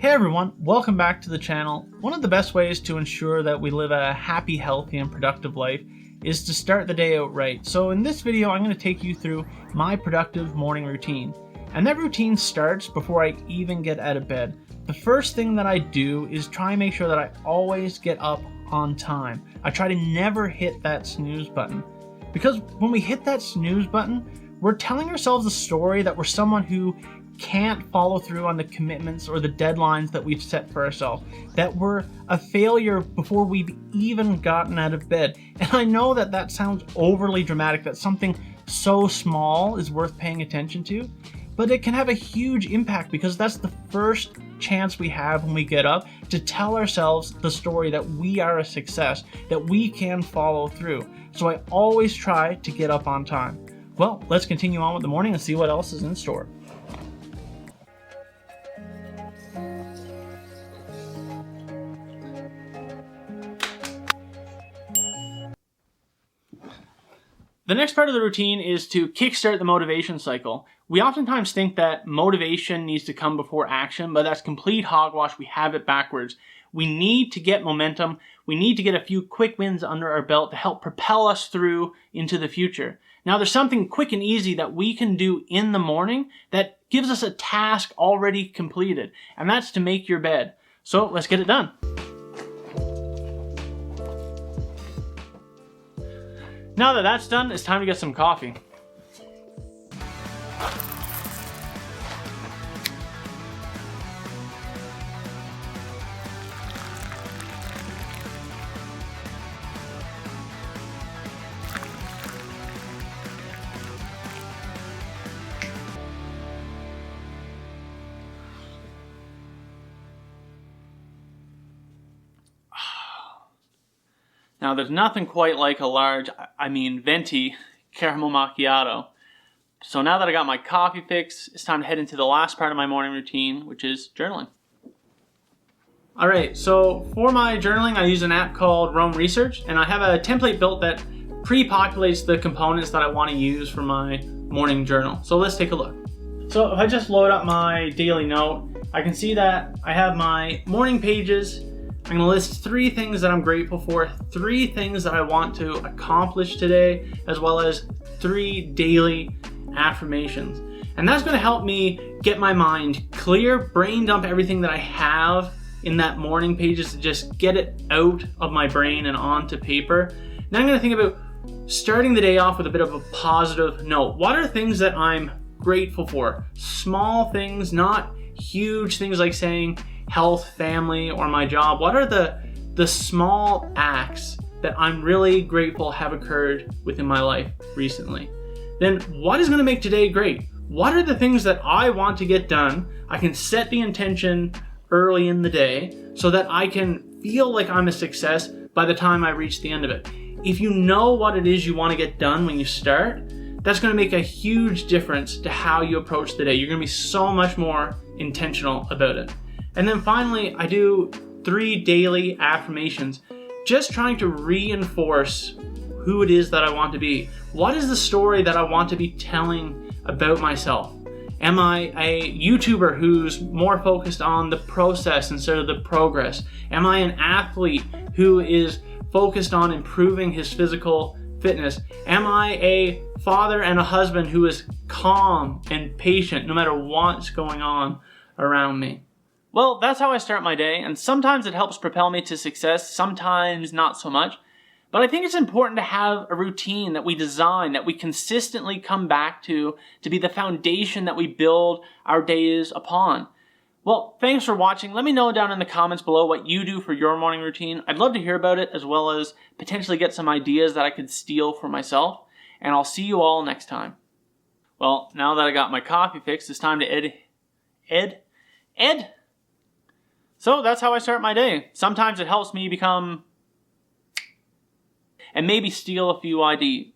Hey everyone, welcome back to the channel. One of the best ways to ensure that we live a happy, healthy, and productive life is to start the day out right. So in this video, I'm going to take you through my productive morning routine. And that routine starts before I even get out of bed. The first thing that I do is try and make sure that I always get up on time. I try to never hit that snooze button. Because when we hit that snooze button, we're telling ourselves a story that we're someone who can't follow through on the commitments or the deadlines that we've set for ourselves, that we're a failure before we've even gotten out of bed. And I know that that sounds overly dramatic, that something so small is worth paying attention to, but it can have a huge impact because that's the first chance we have when we get up to tell ourselves the story that we are a success, that we can follow through. So I always try to get up on time. Well, let's continue on with the morning and see what else is in store. The next part of the routine is to kickstart the motivation cycle. We oftentimes think that motivation needs to come before action, but that's complete hogwash. We have it backwards. We need to get momentum. We need to get a few quick wins under our belt to help propel us through into the future. Now, there's something quick and easy that we can do in the morning that gives us a task already completed, and that's to make your bed. So let's get it done. Now that that's done, it's time to get some coffee. Now there's nothing quite like a large, venti caramel macchiato. So now that I got my coffee fix, it's time to head into the last part of my morning routine, which is journaling. Alright, so for my journaling I use an app called Roam Research, and I have a template built that pre-populates the components that I want to use for my morning journal. So let's take a look. So if I just load up my daily note, I can see that I have my morning pages. I'm going to list 3 things that I'm grateful for, 3 things that I want to accomplish today, as well as 3 daily affirmations. And that's going to help me get my mind clear, brain dump everything that I have in that morning pages to just get it out of my brain and onto paper. Now I'm going to think about starting the day off with a bit of a positive note. What are things that I'm grateful for? Small things, not huge things like saying health, family, or my job. What are the small acts that I'm really grateful have occurred within my life recently? Then what is going to make today great? What are the things that I want to get done? I can set the intention early in the day so that I can feel like I'm a success by the time I reach the end of it. If you know what it is you want to get done when you start, that's going to make a huge difference to how you approach the day. You're going to be so much more intentional about it. And then finally, I do 3 daily affirmations, just trying to reinforce who it is that I want to be. What is the story that I want to be telling about myself? Am I a YouTuber who's more focused on the process instead of the progress? Am I an athlete who is focused on improving his physical fitness? Am I a father and a husband who is calm and patient no matter what's going on around me? Well, that's how I start my day, and sometimes it helps propel me to success, sometimes not so much. But I think it's important to have a routine that we design, that we consistently come back to be the foundation that we build our days upon. Well, thanks for watching. Let me know down in the comments below what you do for your morning routine. I'd love to hear about it, as well as potentially get some ideas that I could steal for myself. And I'll see you all next time. Well, now that I got my coffee fixed, it's time to Ed? So that's how I start my day. Sometimes it helps me become and maybe steal a few ideas.